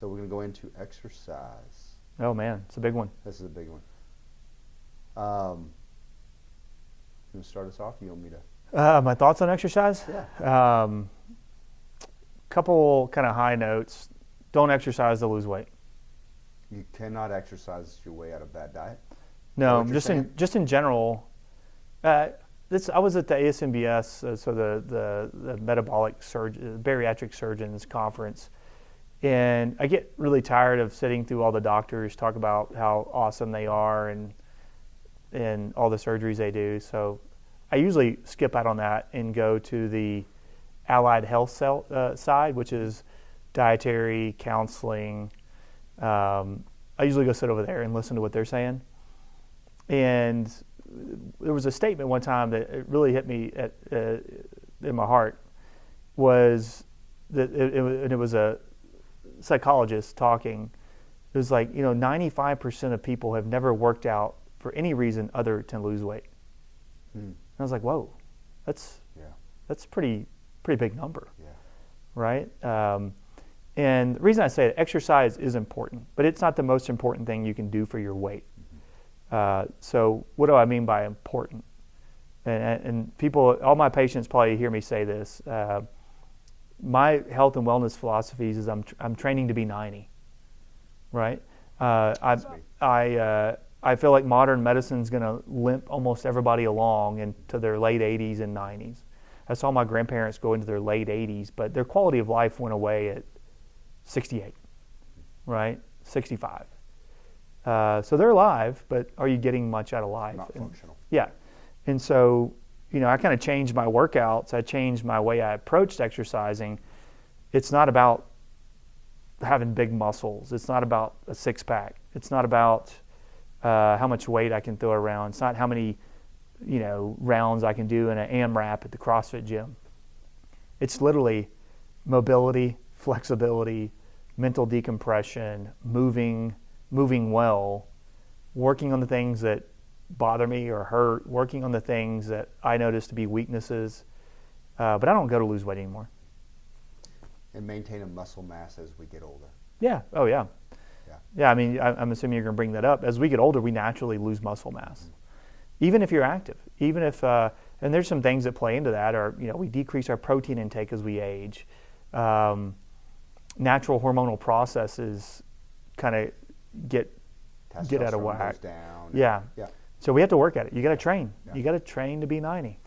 So we're going to go into exercise. Oh man, it's a big one. This is a big one. You want to start us off? You want me to? My thoughts on exercise? Yeah. Couple kind of high notes. Don't exercise to lose weight. You cannot exercise your way out of bad diet. No, just in general. I was at the ASMBS, so the bariatric surgeons conference, and I get really tired of sitting through all the doctors talk about how awesome they are and all the surgeries they do. So I usually skip out on that and go to the allied health side, which is dietary, counseling. I usually go sit over there and listen to what they're saying. And there was a statement one time that it really hit me in my heart, was that it was a psychologist talking. It was like, 95% of people have never worked out for any reason other than lose weight. And I was like, whoa, that's pretty big number, right? And the reason I say that exercise is important, but it's not the most important thing you can do for your weight. So what do I mean by important? And people, all my patients probably hear me say this. My health and wellness philosophies is I'm training to be 90, right? I feel like modern medicine's going to limp almost everybody along into their late 80s and 90s. I saw my grandparents go into their late 80s, but their quality of life went away at 68, right? 65. So they're alive, but are you getting much out of life? Not functional. Yeah. And so, I kind of changed my workouts. I changed my way I approached exercising. It's not about having big muscles. It's not about a six-pack. It's not about how much weight I can throw around. It's not how many, rounds I can do in an AMRAP at the CrossFit gym. It's literally mobility, flexibility, mental decompression, moving well, working on the things that bother me or hurt, working on the things that I notice to be weaknesses. But I don't go to lose weight anymore. And maintain a muscle mass as we get older. Yeah. Oh, yeah. Yeah. I mean, I'm assuming you're going to bring that up. As we get older, we naturally lose muscle mass. Even if you're active. Even if, and there's some things that play into that, or, we decrease our protein intake as we age. Natural hormonal processes kind of get out of whack. Goes down. Yeah. Yeah. So we have to work at it. You got to train. Yeah. You got to train to be 90.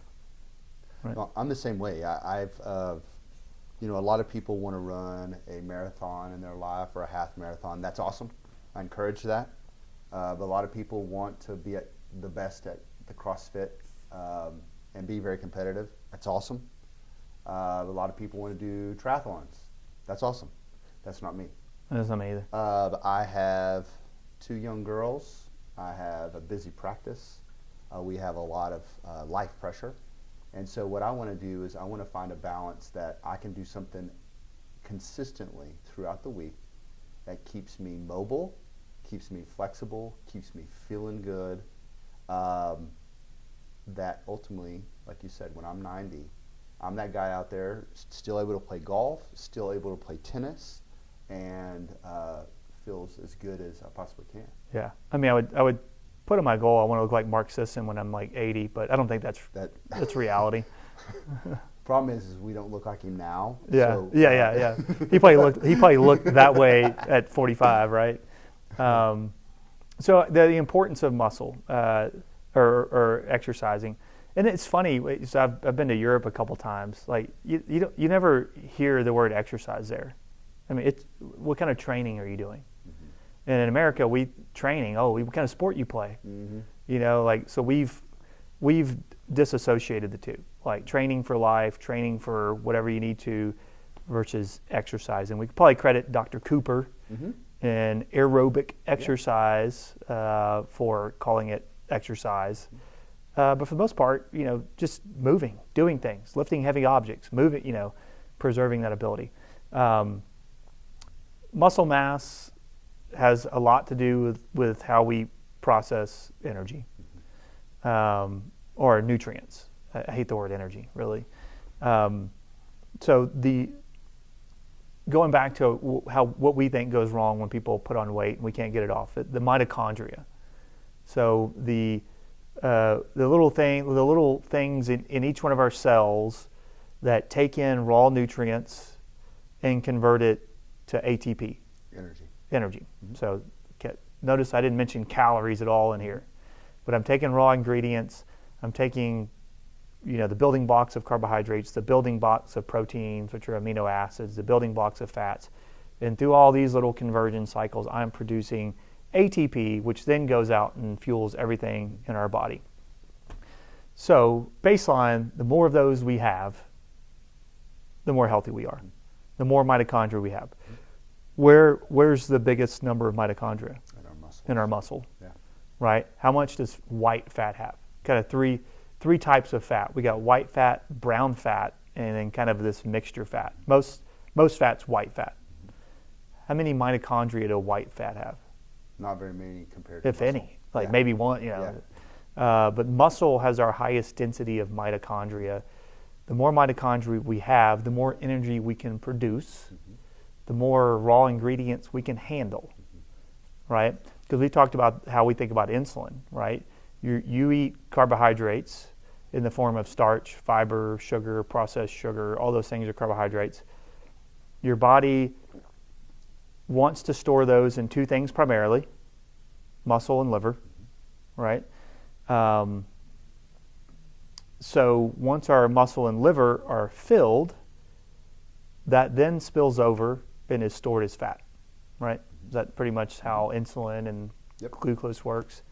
Right. Well, I'm the same way. I've a lot of people want to run a marathon in their life or a half marathon. That's awesome. I encourage that. But a lot of people want to be at the best at the CrossFit and be very competitive. That's awesome. A lot of people want to do triathlons. That's awesome. That's not me. That's not me either. I have 2 young girls. I have a busy practice. We have a lot of life pressure. And so what I want to do is I want to find a balance that I can do something consistently throughout the week that keeps me mobile, keeps me flexible, keeps me feeling good, that ultimately, like you said, when I'm 90, I'm that guy out there still able to play golf, still able to play tennis, and feels as good as I possibly can. Yeah. I mean, I would put in my goal, I want to look like Mark Sisson when I'm like 80, but I don't think that's reality. Problem is we don't look like him now. Yeah, so, yeah. He probably looked that way at 45, right? So the importance of muscle or exercising, and it's funny. So I've been to Europe a couple times. Like you never hear the word exercise there. I mean, what kind of training are you doing? Mm-hmm. And in America, what kind of sport you play? Mm-hmm. So we've disassociated the two, like training for life, training for whatever you need to, versus exercise. And we could probably credit Dr. Cooper and aerobic exercise for calling it exercise. But for the most part, just moving, doing things, lifting heavy objects, moving, preserving that ability. Muscle mass has a lot to do with how we process energy or nutrients. I hate the word energy, really. So going back to what we think goes wrong when people put on weight and we can't get it off, the mitochondria. So the little things in each one of our cells that take in raw nutrients and convert it to ATP, energy. Mm-hmm. So notice I didn't mention calories at all in here, but I'm taking raw ingredients. I'm taking the building blocks of carbohydrates, the building blocks of proteins, which are amino acids, the building blocks of fats. And through all these little conversion cycles, I'm producing ATP, which then goes out and fuels everything in our body. So baseline, the more of those we have, the more healthy we are, the more mitochondria we have. Where's the biggest number of mitochondria? In our muscle. Yeah. Right? How much does white fat have? Kind of three types of fat. We got white fat, brown fat, and then kind of this mixture fat. Most fat's white fat. How many mitochondria do white fat have? Not very many compared to if muscle. Any. Like maybe one, but muscle has our highest density of mitochondria. The more mitochondria we have, the more energy we can produce, the more raw ingredients we can handle, right? Because we talked about how we think about insulin, right? You eat carbohydrates in the form of starch, fiber, sugar, processed sugar, all those things are carbohydrates. Your body wants to store those in two things primarily, muscle and liver, right? So once our muscle and liver are filled, that then spills over and is stored as fat, right? Is that pretty much how insulin and glucose works?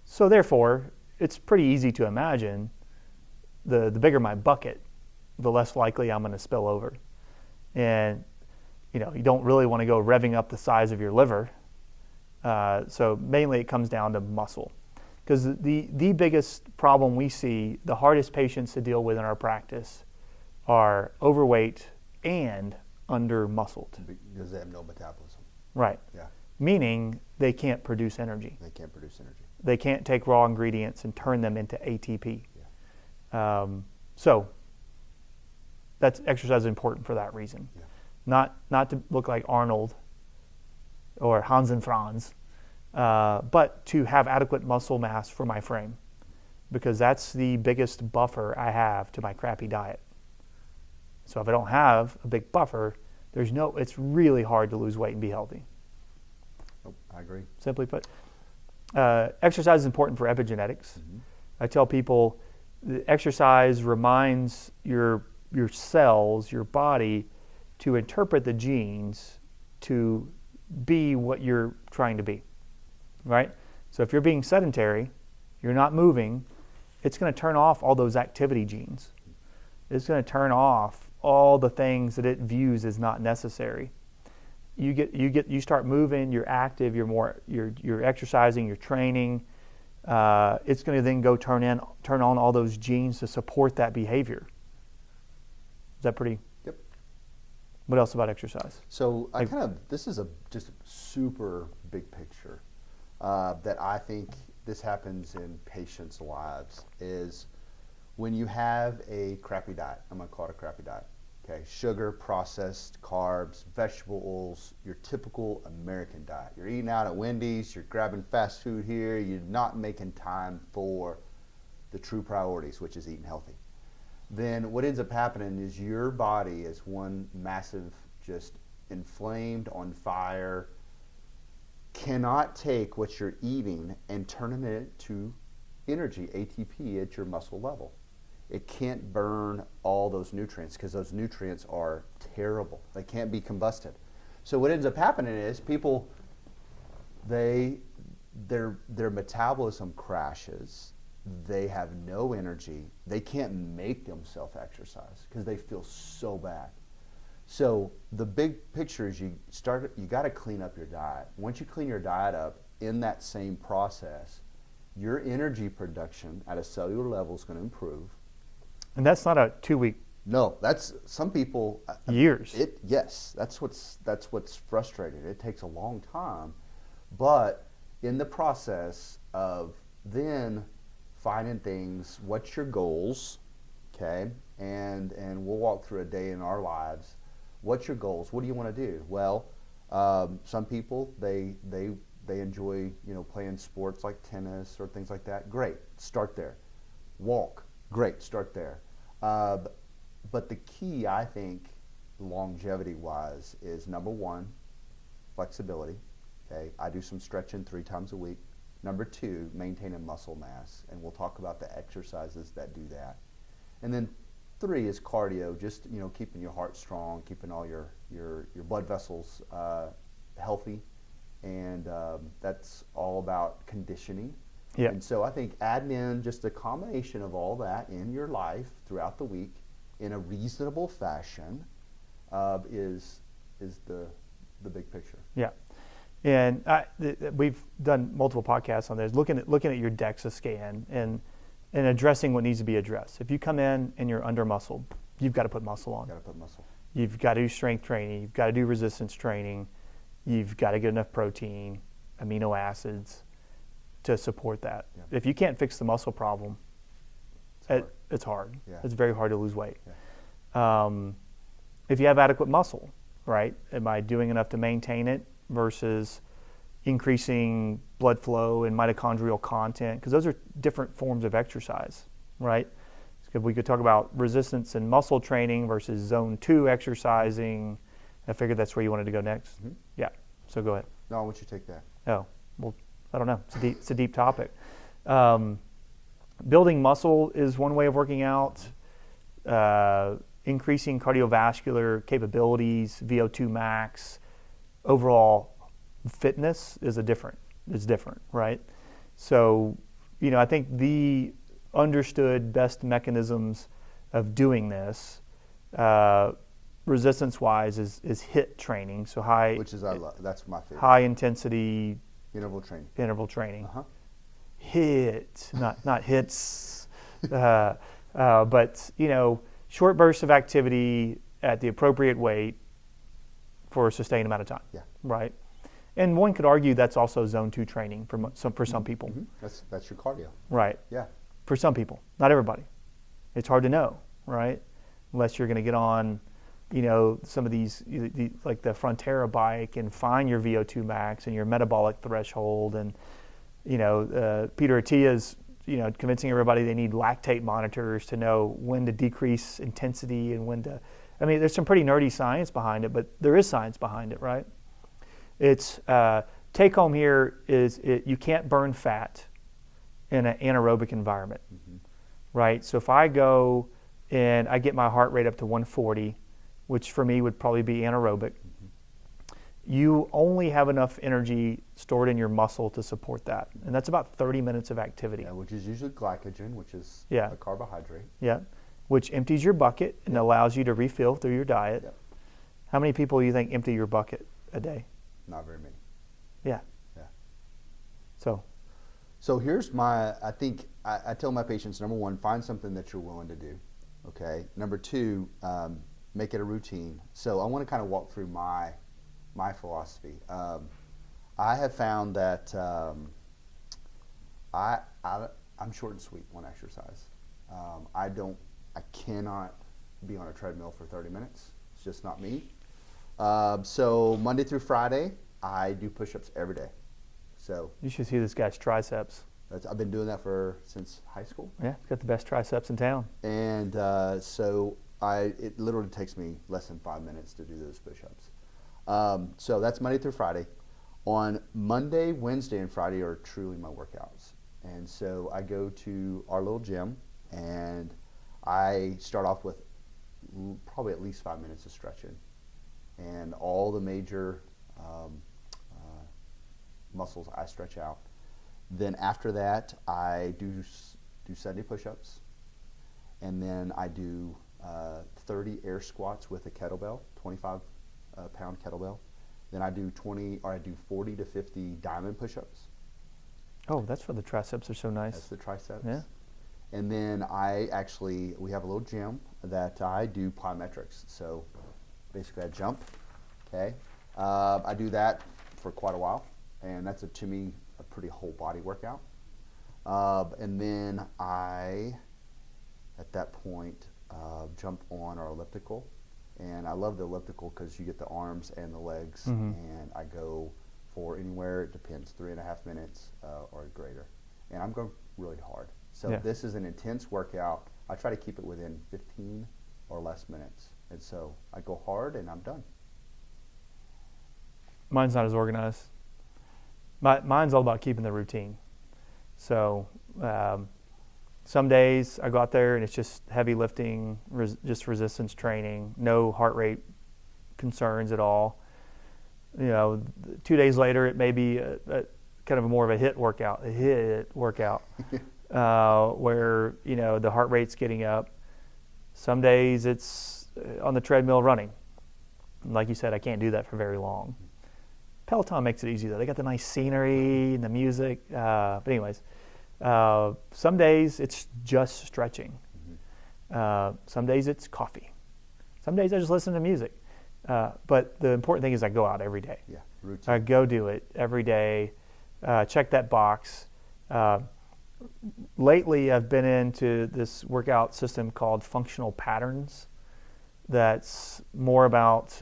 So therefore, it's pretty easy to imagine the bigger my bucket, the less likely I'm going to spill over. And you don't really want to go revving up the size of your liver. So mainly it comes down to muscle. Because the biggest problem we see, the hardest patients to deal with in our practice are overweight and under-muscled. Because they have no metabolism. Right. Yeah. Meaning they can't produce energy. They can't take raw ingredients and turn them into ATP. Yeah. So that's exercise is important for that reason. Yeah. Not to look like Arnold or Hans and Franz, but to have adequate muscle mass for my frame, because that's the biggest buffer I have to my crappy diet. So if I don't have a big buffer, it's really hard to lose weight and be healthy. Oh, I agree. Simply put, exercise is important for epigenetics. Mm-hmm. I tell people the exercise reminds your cells, your body, to interpret the genes to be what you're trying to be, right? So if you're being sedentary, you're not moving, it's going to turn off all those activity genes. It's going to turn off all the things that it views as not necessary. You start moving, you're active, you're exercising, you're training. It's going to then go turn on all those genes to support that behavior. Is that pretty? Yep. What else about exercise? So this is just a super big picture that I think this happens in patients' lives is when you have a crappy diet. I'm going to call it a crappy diet. Okay, sugar, processed carbs, vegetable oils, your typical American diet. You're eating out at Wendy's, you're grabbing fast food here, you're not making time for the true priorities, which is eating healthy. Then what ends up happening is your body is one massive, just inflamed, on fire, cannot take what you're eating and turning it to energy, ATP, at your muscle level. It can't burn all those nutrients because those nutrients are terrible. They can't be combusted. So what ends up happening is people, their metabolism crashes. They have no energy. They can't make themselves exercise because they feel so bad. So the big picture is you got to clean up your diet. Once you clean your diet up, in that same process, your energy production at a cellular level is going to improve. And that's not a 2-week. No, that's some people. Years. Yes, that's what's frustrating. It takes a long time, but in the process of then finding things, what's your goals, okay, and we'll walk through a day in our lives What's your goals? What do you want to do? Well, some people they enjoy playing sports like tennis or things like that. Great, start there. Walk, great, start there. But the key, I think, longevity-wise, is number one, flexibility. Okay, I do some stretching 3 times a week. Number 2, maintaining muscle mass, and we'll talk about the exercises that do that. And then 3 is cardio, just keeping your heart strong, keeping all your blood vessels healthy, and that's all about conditioning. Yeah. And so I think adding in just a combination of all that in your life throughout the week in a reasonable fashion is the big picture. Yeah. And we've done multiple podcasts on this, looking at your DEXA scan and addressing what needs to be addressed. If you come in and you're under muscled, you've got to put muscle on. Got to put muscle. You've got to do strength training. You've got to do resistance training. You've got to get enough protein, amino acids to support that. Yeah. If you can't fix the muscle problem, it's hard. Yeah. It's very hard to lose weight. Yeah. If you have adequate muscle, right? Am I doing enough to maintain it versus increasing blood flow and mitochondrial content? Because those are different forms of exercise, right? We could talk about resistance and muscle training versus zone 2 exercising. I figured that's where you wanted to go next. Mm-hmm. Yeah, so go ahead. No, I want you to take that. Oh, well, I don't know. It's a deep topic. Building muscle is one way of working out. Increasing cardiovascular capabilities, VO2 max, overall fitness is different, right? So, I think the understood best mechanisms of doing this, resistance-wise, is HIIT training. So that's my favorite. High intensity interval training. Uh-huh. HIIT, not hits, but short bursts of activity at the appropriate weight for a sustained amount of time. Yeah. Right. And one could argue that's also zone 2 training for some people. Mm-hmm. That's your cardio. Right. Yeah. For some people, not everybody. It's hard to know, right? Unless you're going to get on, some of these, like the Frontera bike, and find your VO2 max and your metabolic threshold, and Peter Attia's convincing everybody they need lactate monitors to know when to decrease intensity and when to. I mean, there's some pretty nerdy science behind it, but there is science behind it, right? It's take home here is you can't burn fat in an anaerobic environment, right? So if I go and I get my heart rate up to 140, which for me would probably be anaerobic, you only have enough energy stored in your muscle to support that. And that's about 30 minutes of activity. Yeah, which is usually glycogen, which is Yeah. a carbohydrate. Yeah, which empties your bucket and allows you to refill through your diet. Yep. How many people do you think empty your bucket a day? Not very many. Yeah. Yeah. So here's I think I tell my patients, number 1, find something that you're willing to do. Okay. Number 2, make it a routine. So I want to kind of walk through my philosophy. I have found that I'm short and sweet on exercise. I cannot be on a treadmill for 30 minutes. It's just not me. So Monday through Friday, I do push-ups every day. So you should see this guy's triceps. I've been doing that since high school. Yeah, he's got the best triceps in town. And so it literally takes me less than 5 minutes to do those push-ups. So that's Monday through Friday. On Monday, Wednesday, and Friday are truly my workouts. And so I go to our little gym, and I start off with probably at least 5 minutes of stretching. And all the major muscles I stretch out. Then after that, I do Sunday push-ups. And then I do 30 air squats with a kettlebell, 25-pound kettlebell. Then I do 40 to 50 diamond push-ups. Oh, that's where the triceps are so nice. That's the triceps. Yeah. And then we have a little gym that I do plyometrics. So basically I jump, okay? I do that for quite a while, and that's to me a pretty whole body workout. And then I, at that point, jump on our elliptical, And I love the elliptical because you get the arms and the legs. Mm-hmm. And I go for anywhere, it depends, 3.5 minutes or greater. And I'm going really hard. So this is an intense workout. I try to keep it within 15 or less minutes. And so I go hard and I'm done. Mine's not as organized. Mine's all about keeping the routine. So some days I go out there and it's just heavy lifting, just resistance training, no heart rate concerns at all. 2 days later it may be a kind of more of a hit workout, where the heart rate's getting up. Some days it's on the treadmill running. Like you said, I can't do that for very long. Peloton makes it easy though. They got the nice scenery and the music. But anyways, some days it's just stretching. Some days it's coffee. Some days I just listen to music. But the important thing is I go out every day. Yeah, routine. I go do it every day. Check that box. Lately, I've been into this workout system called Functional Patterns. That's more about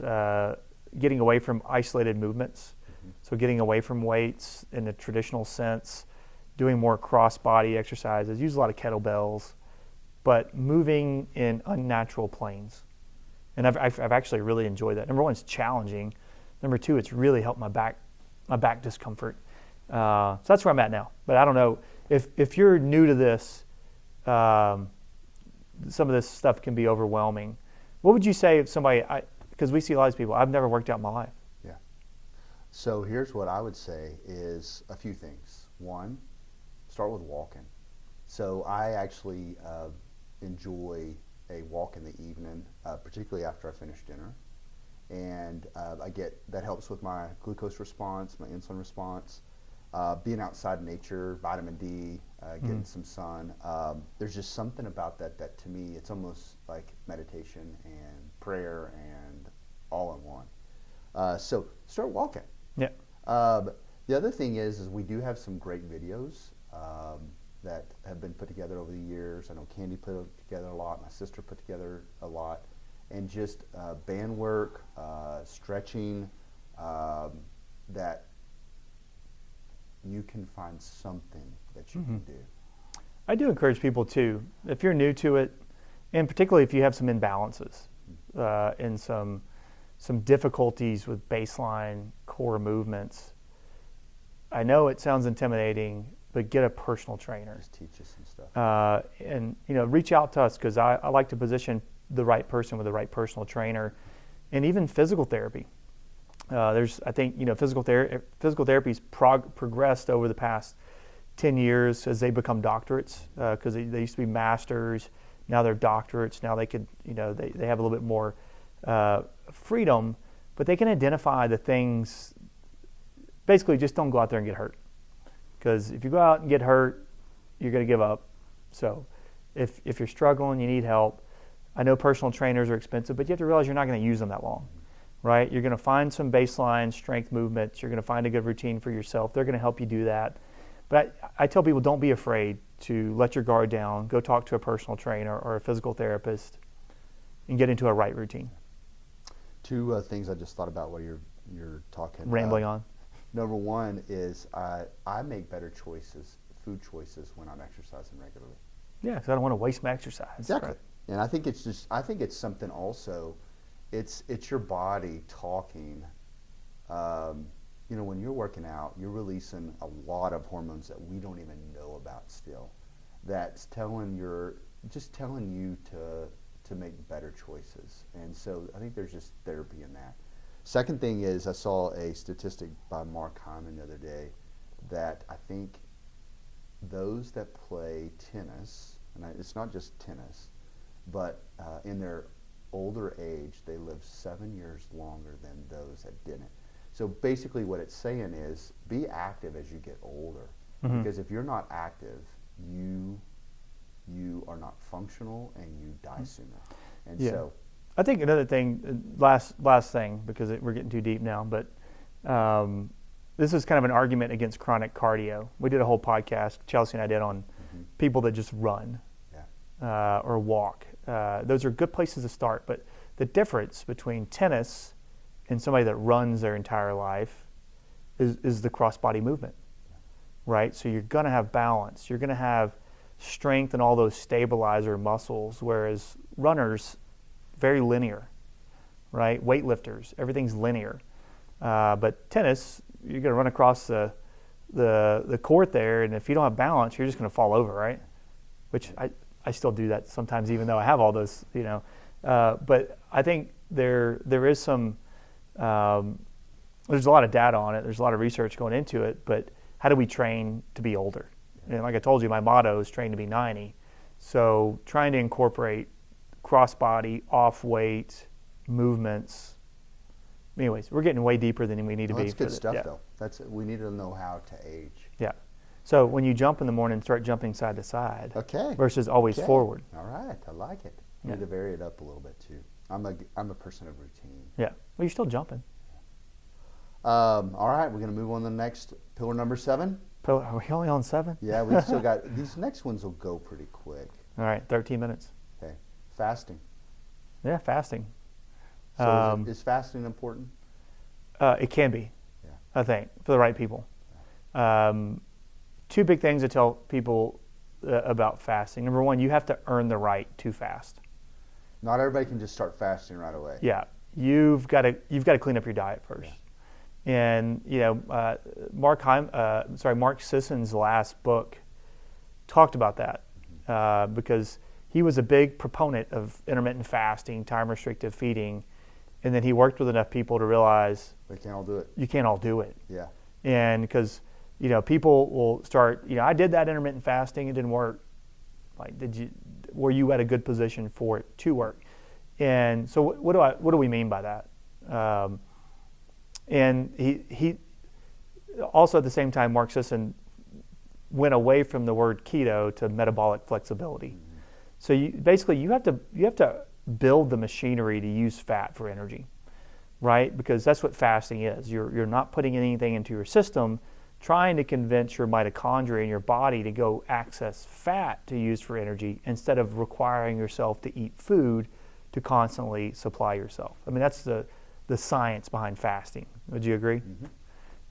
getting away from isolated movements. So getting away from weights in the traditional sense, doing more cross-body exercises, use a lot of kettlebells, but moving in unnatural planes. And I've actually really enjoyed that. Number one, it's challenging. Number two, it's really helped my back discomfort. So that's where I'm at now. But I don't know, if you're new to this, some of this stuff can be overwhelming. What would you say if somebody, because we see a lot of people, I've never worked out in my life. Yeah. So here's what I would say is a few things. One, start with walking. So I actually enjoy a walk in the evening, particularly after I finish dinner. And that helps with my glucose response, my insulin response. Being outside in nature, vitamin D, getting some sun. There's just something about that to me, it's almost like meditation and prayer and all in one. So start walking. Yeah. The other thing is we do have some great videos that have been put together over the years. I know Candy put together a lot. My sister put together a lot. And just band work, stretching, that you can find something that you can do. I do encourage people too, if you're new to it, and particularly if you have some imbalances and some difficulties with baseline core movements. I know it sounds intimidating, but get a personal trainer. Just teach us some stuff. And reach out to us, because I like to position the right person with the right personal trainer, and even physical therapy. I think physical therapy's progressed over the past 10 years as they become doctorates, because they used to be masters, now they're doctorates. Now they could they have a little bit more freedom, but they can identify the things. Basically, just don't go out there and get hurt, because if you go out and get hurt, you're going to give up. So if you're struggling, you need help. I know personal trainers are expensive, but you have to realize you're not going to use them that long, right? You're going to find some baseline strength movements. You're going to find a good routine for yourself. They're going to help you do that. But I tell people, don't be afraid to let your guard down. Go talk to a personal trainer or a physical therapist and get into a right routine. Two things I just thought about while you're talking. Rambling on. Number one is I make better food choices when I'm exercising regularly. Yeah, because I don't want to waste my exercise. Exactly. Right. And I think it's something also, it's your body talking. When you're working out, you're releasing a lot of hormones that we don't even know about still. That's telling you to make better choices. And so I think there's just therapy in that. Second thing is, I saw a statistic by Mark Hyman the other day that I think those that play tennis, and it's not just tennis, but in their older age, they live 7 years longer than those that didn't. So basically what it's saying is, be active as you get older. Because if you're not active, you are not functional and you die sooner. And so I think another thing, last thing, because we're getting too deep now, but this is kind of an argument against chronic cardio. We did a whole podcast, Chelsea and I did, on people that just run or walk. Those are good places to start, but the difference between tennis and somebody that runs their entire life is the cross-body movement, right? So you're going to have balance. You're going to have strength and all those stabilizer muscles, whereas runners, very linear, right? Weightlifters, everything's linear. But tennis, you're going to run across the court there, and if you don't have balance, you're just going to fall over, right? Which I still do that sometimes, even though I have all those, But I think there is some, there's a lot of data on it. There's a lot of research going into it. But how do we train to be older? And like I told you, my motto is train to be 90. So trying to incorporate cross-body, off-weight movements. Anyways, we're getting way deeper than we need to be. That's good stuff, though. We need to know how to age. Yeah. So when you jump in the morning, start jumping side to side. Okay. Versus always forward. All right, I like it. Need to vary it up a little bit too. I'm a person of routine. Yeah. Well, you're still jumping. All right, we're gonna move on to the next pillar number 7. Are we only on 7? Yeah, we still got these next ones will go pretty quick. All right, 13 minutes. Okay, fasting. Yeah, fasting. So is fasting important? It can be, I think, for the right people. 2 big things to tell people about fasting. Number 1, you have to earn the right to fast. Not everybody can just start fasting right away. Yeah, you've got to clean up your diet first. Yeah. And Mark Sisson's last book talked about that because he was a big proponent of intermittent fasting, time restricted feeding, and then he worked with enough people to realize they can't all do it. You can't all do it. Yeah. And because people will start. I did that intermittent fasting, it didn't work. Like, were you at a good position for it to work? And so what do we mean by that? And he also at the same time, Mark Sisson went away from the word keto to metabolic flexibility. Mm-hmm. So you have to build the machinery to use fat for energy, right? Because that's what fasting is. You're not putting anything into your system, trying to convince your mitochondria in your body to go access fat to use for energy instead of requiring yourself to eat food to constantly supply yourself. I mean, that's the science behind fasting. Would you agree?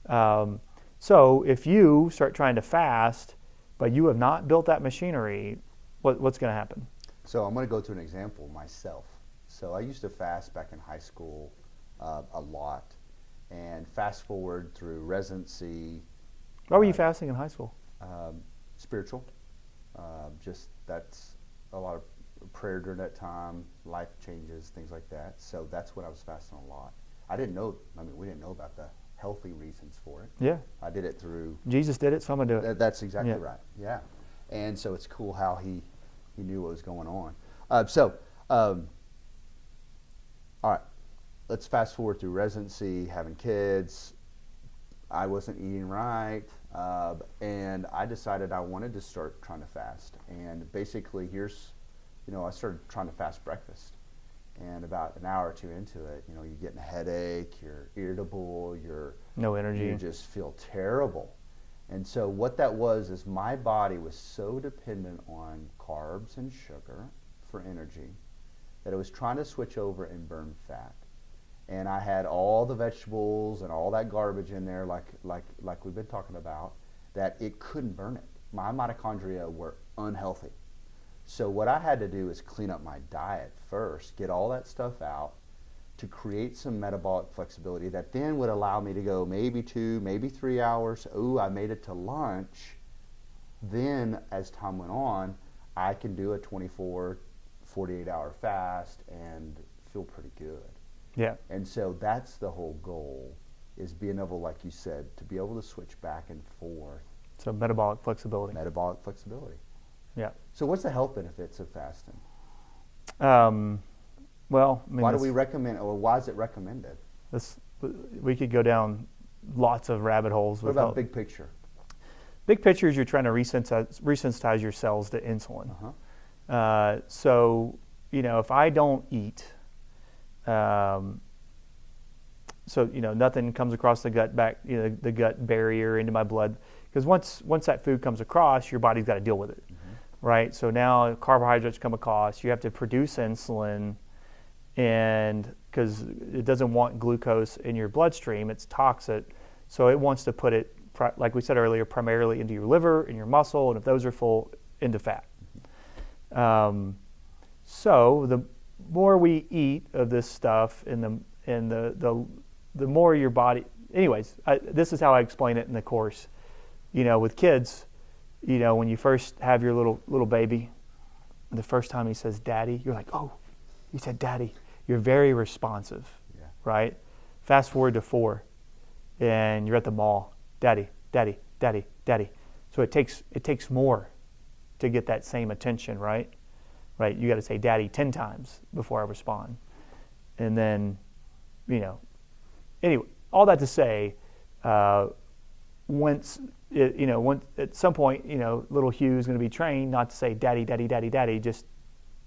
Mm-hmm. So if you start trying to fast, but you have not built that machinery, what's going to happen? So I'm going to go to an example myself. So I used to fast back in high school a lot, and fast forward through residency. Why were you fasting in high school? Spiritual. Just that's a lot of prayer during that time, life changes, things like that. So that's when I was fasting a lot. We didn't know about the healthy reasons for it. Yeah. I did it through. Jesus did it, so I'm going to do it. That's exactly right. Yeah. And so it's cool how he knew what was going on. All right, let's fast forward through residency, having kids. I wasn't eating right, and I decided I wanted to start trying to fast. And basically, I started trying to fast breakfast. And about an hour or 2 into it, you're getting a headache, you're irritable, no energy. You just feel terrible. And so what that was is my body was so dependent on carbs and sugar for energy that it was trying to switch over and burn fat. And I had all the vegetables and all that garbage in there, like we've been talking about, that it couldn't burn it. My mitochondria were unhealthy. So what I had to do is clean up my diet first, get all that stuff out to create some metabolic flexibility that then would allow me to go maybe 2, maybe 3 hours. Ooh, I made it to lunch. Then as time went on, I can do a 24, 48-hour fast and feel pretty good. Yeah. And so that's the whole goal, is being able, like you said, to be able to switch back and forth. So metabolic flexibility. Metabolic flexibility. Yeah. So what's the health benefits of fasting? Well, why do we recommend, or why is it recommended? We could go down lots of rabbit holes. What about big picture? Big picture is you're trying to resensitize your cells to insulin. Uh-huh. So if I don't eat, nothing comes across the gut barrier into my blood, because once that food comes across, your body's got to deal with it, mm-hmm. right? So now carbohydrates come across, you have to produce insulin, and because it doesn't want glucose in your bloodstream, it's toxic, so it wants to put it, like we said earlier, primarily into your liver and your muscle, and if those are full, into fat. So the more we eat of this stuff, and the more your body. Anyways, this is how I explain it in the course. With kids, when you first have your little baby, the first time he says "Daddy," you're like, "Oh, he said Daddy." You're very responsive, right? Fast forward to 4, and you're at the mall. Daddy, Daddy, Daddy, Daddy. So it takes more to get that same attention, right? Right. You got to say Daddy 10 times before I respond, and then, Anyway, all that to say, once at some point, little Hugh is going to be trained not to say Daddy, Daddy, Daddy, Daddy, just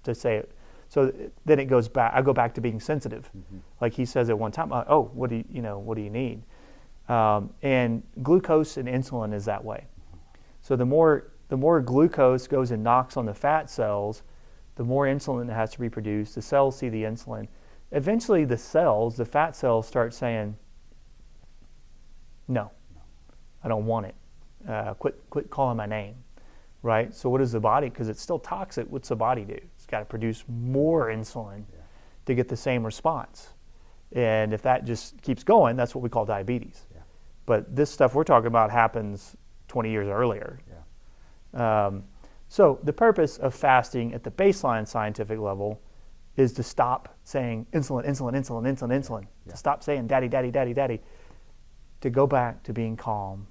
to say it. So then it goes back. I go back to being sensitive, like he says at one time. Oh, what do you need? And glucose and insulin is that way. So the more glucose goes and knocks on the fat cells, the more insulin that has to be produced. The cells see the insulin. Eventually, the fat cells, start saying, "No, I don't want it. Quit calling my name." Right? So what does the body? Because it's still toxic. What's the body do? It's got to produce more insulin to get the same response. And if that just keeps going, that's what we call diabetes. Yeah. But this stuff we're talking about happens 20 years earlier. Yeah. So the purpose of fasting at the baseline scientific level is to stop saying insulin, insulin, insulin, insulin, insulin. Yeah. To stop saying daddy, daddy, daddy, daddy. To go back to being calm,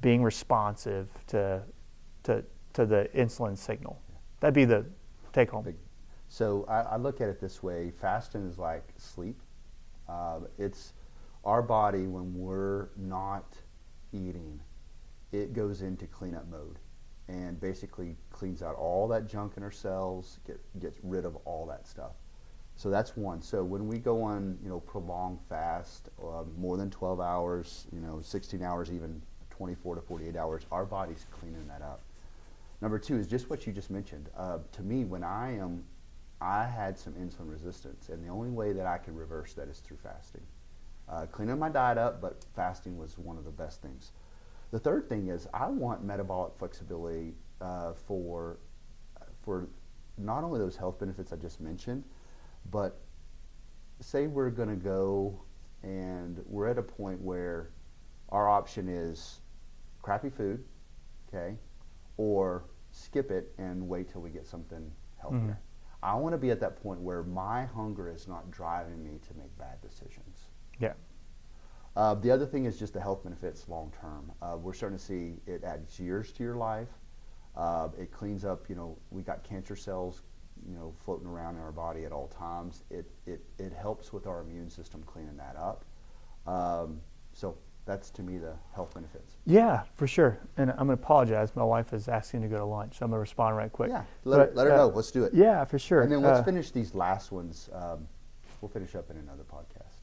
being responsive to the insulin signal. Yeah. That'd be the take home. So I look at it this way: fasting is like sleep. It's our body, when we're not eating, it goes into cleanup mode and basically cleans out all that junk in our cells, gets rid of all that stuff. So that's one. So when we go on, prolonged fast, more than 12 hours, 16 hours, even 24 to 48 hours, our body's cleaning that up. Number 2 is just what you just mentioned. To me, when I had some insulin resistance, and the only way that I could reverse that is through fasting. Cleaning my diet up, but fasting was one of the best things. The third thing is I want metabolic flexibility for not only those health benefits I just mentioned, but say we're going to go and we're at a point where our option is crappy food, okay, or skip it and wait till we get something healthier. Mm-hmm. I want to be at that point where my hunger is not driving me to make bad decisions. Yeah. The other thing is just the health benefits long term. We're starting to see it adds years to your life. It cleans up, we got cancer cells, floating around in our body at all times. It helps with our immune system cleaning that up. So that's, to me, the health benefits. Yeah, for sure. And I'm going to apologize. My wife is asking to go to lunch, so I'm going to respond right quick. Yeah, let her know. Let's do it. Yeah, for sure. And then let's finish these last ones. We'll finish up in another podcast.